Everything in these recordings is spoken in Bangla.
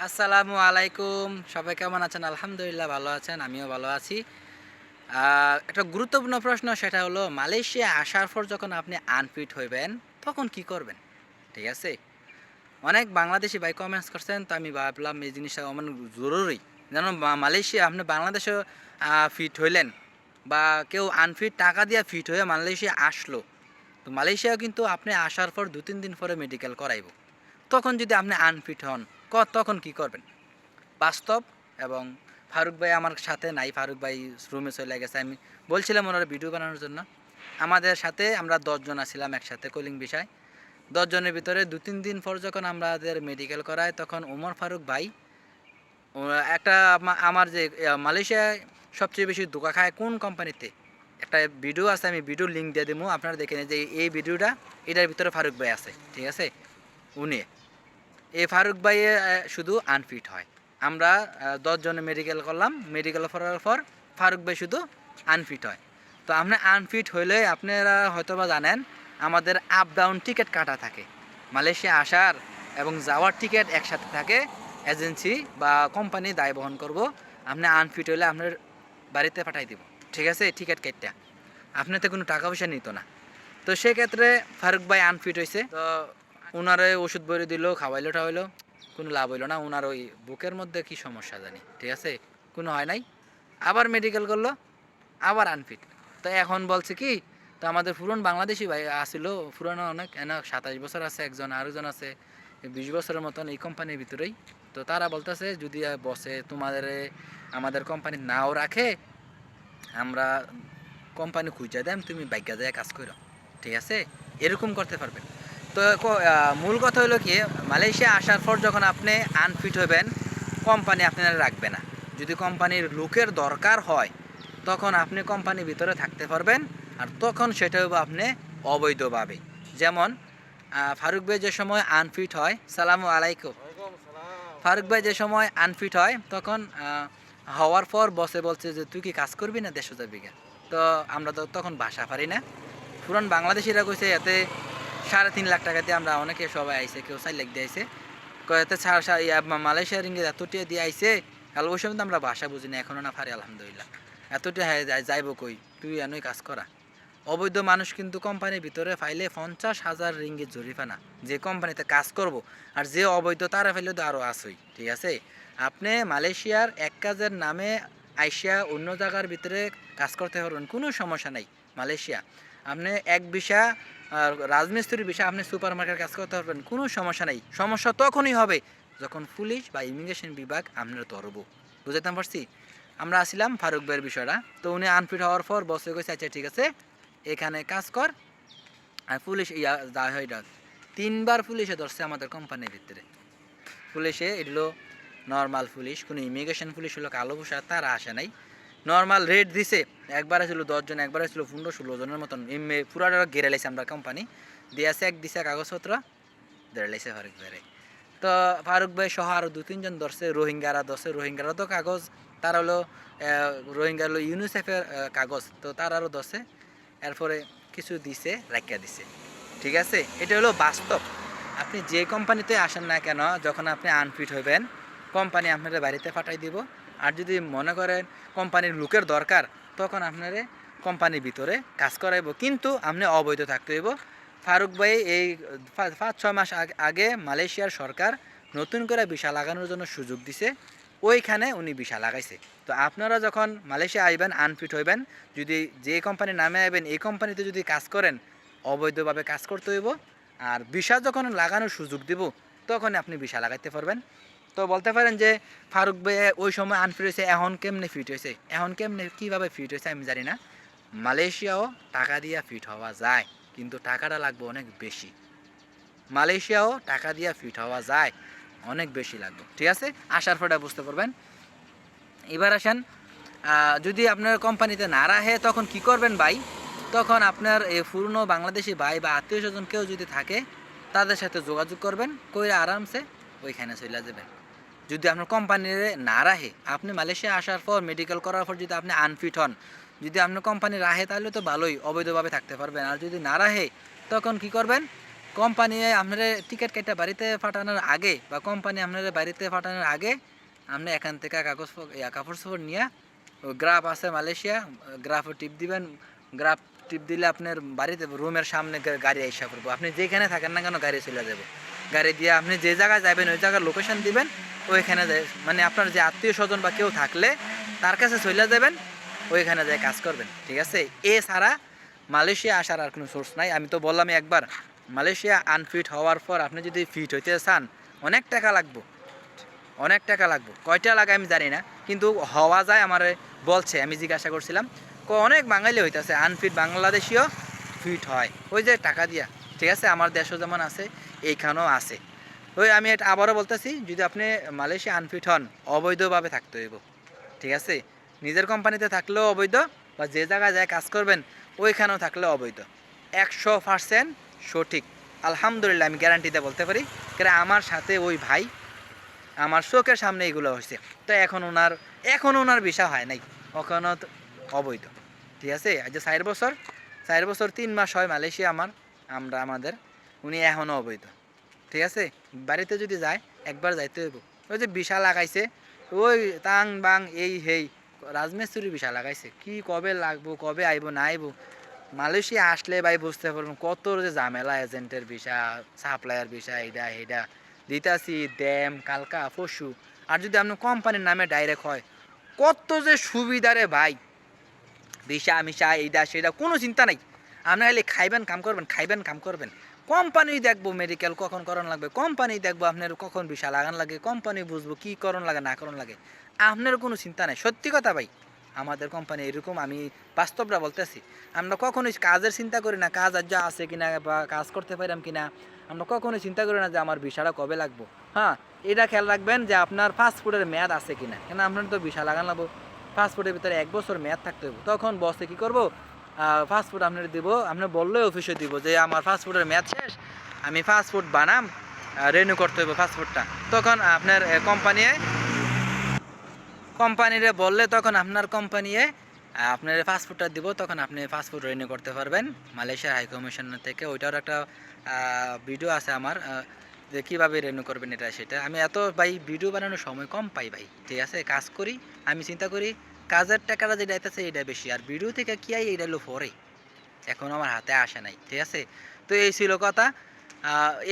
আসসালামুআলাইকুম, সবাই কেমন আছেন? আলহামদুলিল্লাহ ভালো আছেন, আমিও ভালো আছি। একটা গুরুত্বপূর্ণ প্রশ্ন, সেটা হলো মালয়েশিয়া আসার পর যখন আপনি আনফিট হইবেন তখন কি করবেন? ঠিক আছে, অনেক বাংলাদেশি ভাই কমেন্টস করছেন, তো আমি ভাবলাম এই জিনিসটা মানে জরুরি। যেন মালয়েশিয়া আপনি বাংলাদেশে ফিট হইলেন বা কেউ আনফিট টাকা দিয়ে ফিট হয়ে মালয়েশিয়া আসলো, তো মালয়েশিয়া কিন্তু আপনি আসার পর 2-3 দিন পরে মেডিকেল করাইব। তখন যদি আপনি আনফিট হন, তখন কি করবেন? বাস্তব এবং ফারুক ভাই আমার সাথে নাই, ফারুক ভাই রুমে চলে গেছে। আমি বলছিলাম ওনারা ভিডিও বানানোর জন্য। আমাদের সাথে আমরা 10 জন আছিলাম একসাথে কলিং বিষয়। 10 জনের ভিতরে 2-3 দিন পর যখন আমাদের মেডিকেল করায়, তখন ওমর ফারুক ভাই একটা আমার যে মালয়েশিয়ায় সবচেয়ে বেশি ধোঁকা খায় কোন কোম্পানিতে, একটা ভিডিও আছে, আমি ভিডিও লিঙ্ক দিয়ে দেবো, আপনারা দেখে নিন যে এই ভিডিওটা, এটার ভিতরে ফারুক ভাই আছে। ঠিক আছে, উনি এই ফারুক ভাইয়ে শুধু আনফিট হয়। আমরা 10 জনে মেডিকেল করলাম, মেডিকেল করার পর ফারুক ভাই শুধু আনফিট হয়। তো আপনি আনফিট হইলে আপনারা হয়তো বা জানেন, আমাদের আপ ডাউন টিকিট কাটা থাকে। মালয়েশিয়া আসার এবং যাওয়ার টিকিট একসাথে থাকে, এজেন্সি বা কোম্পানি দায় বহন করব। আপনি আনফিট হইলে আপনার বাড়িতে পাঠাই দিব। ঠিক আছে, টিকিট কেটটা আপনাতে কোনো টাকা পয়সা নিত না। তো সেক্ষেত্রে ফারুক ভাই আনফিট হয়েছে, তো ওনারে ওষুধ বড়ি দিল, খাওয়াইলো টাওয়াইলো, কোনো লাভ হইলো না। ওনার ওই বুকের মধ্যে কি সমস্যা জানি, ঠিক আছে, কোনো হয় নাই। আবার মেডিকেল করলো, আবার আনফিট। তো এখন বলছে কি, তো আমাদের পুরনো বাংলাদেশি ভাই আসিল, পুরনো অনেক, 27 বছর আছে, একজন আরেকজন আছে 20 বছরের মতন এই কোম্পানির ভিতরেই। তো তারা বলতেছে যদি বসে তোমাদের আমাদের কোম্পানি নাও রাখে, আমরা কোম্পানি খুঁজে দেন, তুমি বাইকা যায় কাজ করো। ঠিক আছে, এরকম করতে পারবেন। তো মূল কথা হলো কি, মালয়েশিয়া আসার পর যখন আপনি আনফিট হবেন, কোম্পানি আপনারা রাখবে না। যদি কোম্পানির লোকের দরকার হয়, তখন আপনি কোম্পানির ভিতরে থাকতে পারবেন। আর তখন সেটা হবে আপনি অবৈধভাবে। যেমন ফারুক ভাই যে সময় আনফিট হয়, সালামু আলাইকুম, ফারুক ভাই যে সময় আনফিট হয়, তখন হওয়ার পর বসে বলছে যে তুই কি কাজ করবি না, দেড়শো বিঘা। তো আমরা তো তখন ভাষা পারি না। পুরান বাংলাদেশিরা কইছে এতে 3.5 লাখ টাকা দিয়ে আমরা অনেকে সবাই আইসে, কেউ 4 লাখ দিয়ে আইসে, এতে মালয়েশিয়ার ইংরেজ এতটিয়া দিয়ে আইসে। কাল ওই সময় তো আমরা ভাষা বুঝি না, এখনও না পারি আলহামদুলিল্লাহ। এতটা হ্যাঁ যাইব কই, তুই এনই কাজ করা। অবৈধ মানুষ কিন্তু কোম্পানির ভিতরে ফাইলে 50,000 রিঙ্গিত জরিমানা, যে কোম্পানিতে কাজ করব। আর যে অবৈধ তারা ফাইলে তো আরও আসই। ঠিক আছে, আপনি মালয়েশিয়ার এক কাজের নামে আইসিয়া অন্য জায়গার ভিতরে কাজ করতে পারবেন, কোনো সমস্যা নাই। মালয়েশিয়া আপনি এক ভিসা, রাজমিস্ত্রির ভিসা, আপনি সুপার মার্কেটে কাজ করতে পারবেন, কোনো সমস্যা নেই। সমস্যা তখনই হবে যখন পুলিশ বা ইমিগ্রেশন বিভাগ আপনার ধরব। বুঝাইতে পারছি? আমরা আসছিলাম ফারুক ভাইয়ের বিষয়টা, তো উনি আনফিট হওয়ার পর বসে গেছে, আচ্ছা ঠিক আছে এখানে কাজ কর। আর পুলিশ যা হয় 3বার পুলিশে ধরছে আমাদের কোম্পানির ভিতরে। পুলিশে এগুলো নর্মাল পুলিশ, কোনো ইমিগ্রেশন পুলিশ হলো কালো পোশাক, তারা আসে নাই। নর্মাল রেট দিছে, একবার ছিল 10 জন, একবার ছিল 15-16 জনের মতন। পুরাটা ঘেরে লাইছে আমরা কোম্পানি দিয়েছে, এক দিছে কাগজপত্র ধরে লাইছে ফারুক ভাই। তো ফারুক ভাই সহ আরও 2-3 জন ধরছে, রোহিঙ্গারা ধরছে। রোহিঙ্গারা তো কাগজ, তার হলো রোহিঙ্গা হলো ইউনিসেফের কাগজ, তো তার আরও ধরছে। এরপরে কিছু দিছে, রাখিয়া দিছে। ঠিক আছে, এটা হলো বাস্তব। আপনি যে কোম্পানিতে আসেন না কেন, যখন আপনি আনফিট হইবেন, কোম্পানি আপনাদের বাড়িতে পাঠাই দিব। আর যদি মনে করেন কোম্পানির লোকের দরকার, তখন আপনারে কোম্পানির ভিতরে কাজ করাইব, কিন্তু আপনি অবৈধ থাকতে হইব। ফারুক ভাই এই 5-6 মাস আগে মালয়েশিয়ার সরকার নতুন করে ভিসা লাগানোর জন্য সুযোগ দিছে, ওইখানে উনি ভিসা লাগাইছে। তো আপনারা যখন মালয়েশিয়া আইবেন, আনফিট হইবেন, যদি যে কোম্পানির নামে আইবেন এই কোম্পানিতে যদি কাজ করেন, অবৈধভাবে কাজ করতে হইব। আর ভিসা যখন লাগানোর সুযোগ দিব, তখন আপনি ভিসা লাগাইতে পারবেন। তো বলতে পারেন যে ফারুক ভাই ওই সময় আনফিট হয়েছে, এখন কেমনে ফিট হয়েছে, এখন কেমনে কীভাবে ফিট হয়েছে আমি জানি না। মালয়েশিয়াও টাকা দিয়ে ফিট হওয়া যায়, কিন্তু টাকাটা লাগবে অনেক বেশি। মালয়েশিয়াও টাকা দিয়ে ফিট হওয়া যায়, অনেক বেশি লাগবে। ঠিক আছে, আসার পরে বুঝতে পারবেন। এবার আসেন, যদি আপনার কোম্পানিতে না রাখে তখন কি করবেন ভাই? তখন আপনার এই পুরনো বাংলাদেশি ভাই বা আত্মীয় স্বজন কেউ যদি থাকে, তাদের সাথে যোগাযোগ করবেন, কইরা আরামসে ওইখানে চলে যাবেন। যদি আপনার কোম্পানির না রাখে, আপনি মালয়েশিয়া আসার পর মেডিকেল করার পর যদি আপনি আনফিট হন, যদি আপনার কোম্পানি রাখে তাহলে তো ভালোই, অবৈধভাবে থাকতে পারবেন। আর যদি না রাখে, তখন কি করবেন? কোম্পানি আপনার টিকিট কেটে বাড়িতে পাঠানোর আগে বা কোম্পানি আপনার বাড়িতে পাঠানোর আগে আপনি এখান থেকে কাপড় চোপড় নিয়ে গ্রাফ আছে মালয়েশিয়া গ্রাফও টিপ দিবেন গ্রাফ টিপ দিলে আপনার বাড়িতে রুমের সামনে গাড়ি আইসা করবো আপনি যেখানে থাকেন না কেন গাড়ি চলে যাবো গাড়ি দিয়ে আপনি যে জায়গায় যাবেন ওই জায়গার লোকেশন দিবেন ওইখানে যায় মানে আপনার যে আত্মীয় স্বজন বা কেউ থাকলে তার কাছে চলে যাবেন ওইখানে যায় কাজ করবেন ঠিক আছে এছাড়া মালয়েশিয়া আসার আর কোনো সোর্স নাই আমি তো বললামই একবার মালয়েশিয়া আনফিট হওয়ার পর আপনি যদি ফিট হইতে চান অনেক টাকা লাগবে কয়টা লাগে আমি জানি না কিন্তু হওয়া যায় আমার বলছে আমি জিজ্ঞাসা করছিলাম অনেক বাঙালি হইতেছে আনফিট বাংলাদেশিও ফিট হয় ওই যে টাকা দিয়া ঠিক আছে আমার দেশও যেমন আছে এইখানেও আছে ওই আমি এটা আবারও বলতেছি যদি আপনি মালয়েশিয়া আনফিট হন অবৈধভাবে থাকতে হইব ঠিক আছে নিজের কোম্পানিতে থাকলেও অবৈধ বা যে জায়গায় যায় কাজ করবেন ওইখানেও থাকলেও অবৈধ 100% সঠিক আলহামদুলিল্লাহ আমি গ্যারান্টিতে বলতে পারি কারণ আমার সাথে ওই ভাই আমার চোখের সামনে এগুলো হয়েছে তো এখন ওনার ভিসা হয় নাই ওখানেও অবৈধ ঠিক আছে আজ 4 বছর 3 মাস হয় মালয়েশিয়া আমাদের উনি এখনও অবৈধ ঠিক আছে বাড়িতে যদি যায় একবার যাইতে হইব ওই যে ভিসা লাগাইছে ওই তাং বাং এই হেই রাজমিস্ত্রির ভিসা লাগাইছে কি কবে লাগবো কবে আইব না আইব মালয়েশিয়া আসলে ভাই বুঝতে পারবেন কত যে ঝামেলা এজেন্টের ভিসা সাপ্লায়ার ভিসা এইটা দিতাছি ড্যাম কালকা পশু আর যদি আপনার কোম্পানির নামে ডাইরেক্ট হয় কত যে সুবিধা রে ভাই ভিসা মিশা এইটা সেটা কোনো চিন্তা নাই আপনার খালি খাইবেন কাম করবেন কোম্পানি দেখবো মেডিকেল কখন করণ লাগবে কোম্পানি দেখবো আপনার কখন ভিসা লাগান লাগে কোম্পানি বুঝবো কী করণ লাগে না করণ লাগে আপনার কোনো চিন্তা নাই সত্যি কথা ভাই আমাদের কোম্পানি এরকম আমি বাস্তবটা বলতেছি আমরা কখনোই কাজের চিন্তা করি না কাজ আর যা আছে কিনা বা কাজ করতে পারলাম কিনা আমরা কখনোই চিন্তা করি না যে আমার ভিসাটা কবে লাগবো হ্যাঁ এটা খেয়াল রাখবেন যে আপনার পাসপোর্টের মেয়াদ আছে কিনা কেন আপনার তো ভিসা লাগান লাগবো পাসপোর্টের ভিতরে 1 বছর মেয়াদ থাকতে হবে তখন বসে কী করবো পাসপোর্ট আপনার দিব আপনি বললে অফিসে দিব যে আমার পাসপোর্টের মেয়াদ শেষ আমি পাসপোর্ট বানাম রিনিউ করতে হবে পাসপোর্টটা তখন আপনার কোম্পানিরে বললে তখন আপনার কোম্পানিয়ে আপনার পাসপোর্টটা দিব তখন আপনি পাসপোর্ট রিনিউ করতে পারবেন মালয়েশিয়ার হাই কমিশন থেকে ওইটার একটা ভিডিও আছে আমার যে কীভাবে রিনিউ করবেন সেটা আমি এত ভাই ভিডিও বানানোর সময় কম পাই ভাই ঠিক আছে কাজ করি আমি চিন্তা করি কাজের টাকাটা যেটা আইতেছে এটা বেশি আর ভিডিও থেকে কী আই এটা হলো পরে এখন আমার হাতে আসে নাই ঠিক আছে তো এই ছিল কথা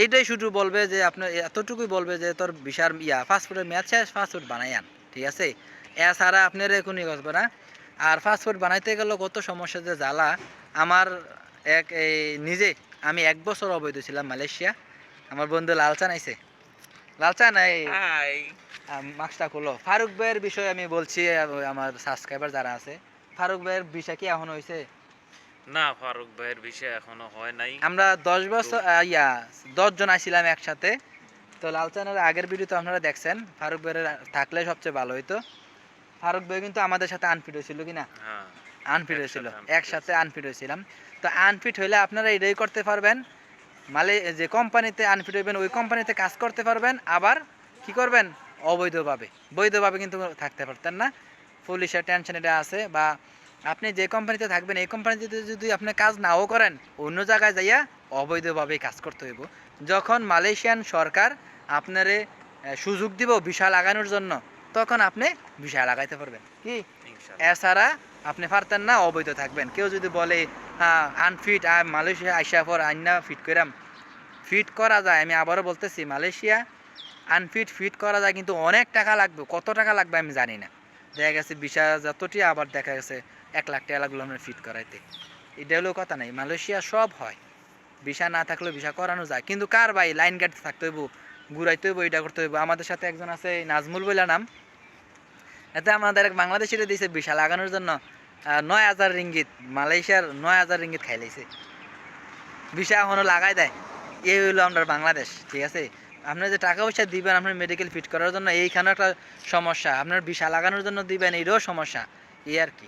এইটাই শুধু বলবে যে আপনার এতটুকুই বলবে যে তোর ভিসার পাসপোর্টের মেয়াদ শেষ পাসপোর্ট বানাই আন ঠিক আছে এছাড়া আপনার এখনই করবে না আর পাসপোর্ট বানাইতে গেলে কত সমস্যা যে জ্বালা আমার নিজে আমি 1 বছর অবৈধ ছিলাম মালয়েশিয়া আমার বন্ধু লালচান আইছে লালচান মাস্কটা খুলো ফারুক ভাইয়ের বিষয়ে আমি বলছি আমার সাবস্ক্রাইবার যারা আছে ফারুক ভাইয়ের বিষয় কি এখন হয়েছে না ফারুক ভাইয়ের বিষয় এখনো হয় নাই আমরা 10 বছর 10 জন আইছিলাম একসাথে তো লালচানের আগের ভিডিও তো আপনারা দেখছেন ফারুক ভাইয়ের থাকলে সবচেয়ে ভালো হইতো ফারুক ভাই কিন্তু আমাদের সাথে আনফিট হয়েছিল কিনা আনফিট হয়েছিল একসাথে আনফিট হয়েছিলাম তো আনফিট হইলে আপনারা এটাই করতে পারবেন যে কোম্পানিতে আনফিট হইবেন ওই কোম্পানিতে কাজ করতে পারবেন আবার কি করবেন বৈধভাবে কিন্তু থাকতে পারতেন না পুলিশের টেনশন এটা আছে বা আপনি যে কোম্পানিতে থাকবেন এই কোম্পানিতে যদি আপনি কাজ নাও করেন অন্য জায়গায় যাইয়া অবৈধভাবে কাজ করতে হইব যখন মালয়েশিয়ান সরকার আপনারে সুযোগ দিব ভিসা লাগানোর জন্য তখন আপনি ভিসা লাগাইতে পারবেন কি এছাড়া আপনি পারতেন না অবৈধ থাকবেন কেউ যদি বলে হ্যাঁ আনফিট মালয়েশিয়া আইসা পর আইনা ফিট করা যায় আমি আবারও বলতেছি মালয়েশিয়া ফিট করা যায় কিন্তু অনেক টাকা লাগবে কত টাকা লাগবে আমি জানি না দেখা গেছে 20,000 আবার দেখা গেছে 1 লাখ টাকা লাগলো আমরা ফিট করাইতে এটা হলেও কথা নাই মালয়েশিয়া সব হয় ভিসা না থাকলেও ভিসা করানো যায় কিন্তু কার ভাই লাইন গাড়িতে থাকতে হইব ঘুরাইতে হইব এটা করতে হইব আমাদের সাথে একজন আছে নাজমুল বইলা নাম এতে আমাদের এক বাংলাদেশিরে দিয়েছে ভিসা লাগানোর জন্য 9,000 রিঙ্গিত মালয়েশিয়ার 9,000 রিঙ্গিত খাইলাইছে ভিসা এখনও লাগাই দেয় এই হইলো আমরা বাংলাদেশ ঠিক আছে আপনার যে টাকা পয়সা দিবেন আপনার মেডিকেল ফিট করার জন্য এইখানেও একটা সমস্যা আপনার ভিসা লাগানোর জন্য দিবেন এইটাও সমস্যা এই আর কি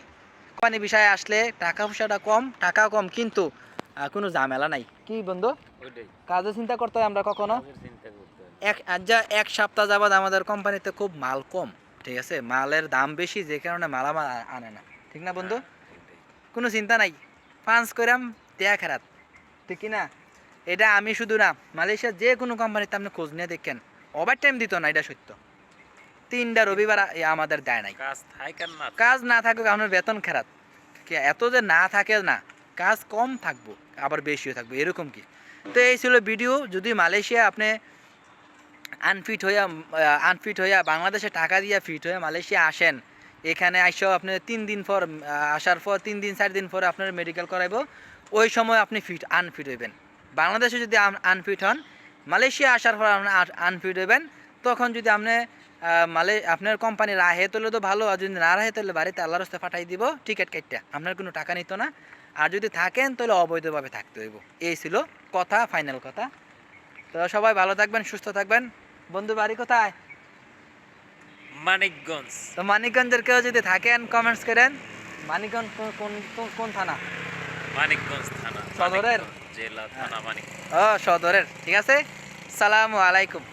কোম্পানি বিষয়ে আসলে টাকা পয়সাটা টাকা কম কিন্তু কোনো ঝামেলা নাই কি বন্ধু কাজে চিন্তা করতে হয় আমরা কখনো এক সপ্তাহ যাবাদ আমাদের কোম্পানিতে খুব মাল কম ঠিক আছে মালের দাম বেশি যে কারণে মালামাল আনে না ঠিক না বন্ধু কোনো চিন্তা নাই পাঁচ করাম দেয়া খারাপ ঠিক না এটা আমি শুধু না, মালয়েশিয়ার যে কোনো কোম্পানিতে আপনি খোঁজ নিয়ে দেখেন, ওভার টাইম দিত না, এটা সত্য। 3টা রবিবার আমাদের দেয় নাই। কাজ থাকে না, কাজ না থাকুক আপনার বেতন খারাপ, এত যে না থাকে না, কাজ কম থাকবো আবার বেশিও থাকবে, এরকম কি। তো এই ছিল ভিডিও। যদি মালয়েশিয়া আপনি আনফিট হইয়া বাংলাদেশে টাকা দিয়ে ফিট হয়ে মালয়েশিয়া আসেন, এখানে আইসেও আপনি 3 দিন পর আসার পর 3 দিন 4 দিন পরে আপনার মেডিকেল করাইব, ওই সময় আপনি আনফিট হইবেন। বাংলাদেশে যদি আনফিট হন, মালয়েশিয়া আসার পর আপনি আনফিট হইবেন। তখন যদি আপনি আপনার কোম্পানি রাহে তুলে তো ভালো, আর যদি না রাহে তুললে বাড়িতে আল্লাহর রাস্তায় পাঠাই দিব টিকিট কাটটা, আপনার কোনো টাকা নিত না। আর যদি থাকেন তাহলে অবৈধভাবে থাকতে হইব। এই ছিল কথা, ফাইনাল কথা। তো সবাই ভালো থাকবেন, সুস্থ থাকবেন। বন্ধু বাড়ি কোথায়? মানিকগঞ্জ। তো মানিকগঞ্জের কেউ যদি থাকেন কমেন্টস করেন। মানিকগঞ্জ কোন কোন কোন থানা? মানিকগঞ্জ থানা, সদরের? জেলা থানা মানিকগঞ্জ। ও সদরের, ঠিক আছে। সালামু আলাইকুম।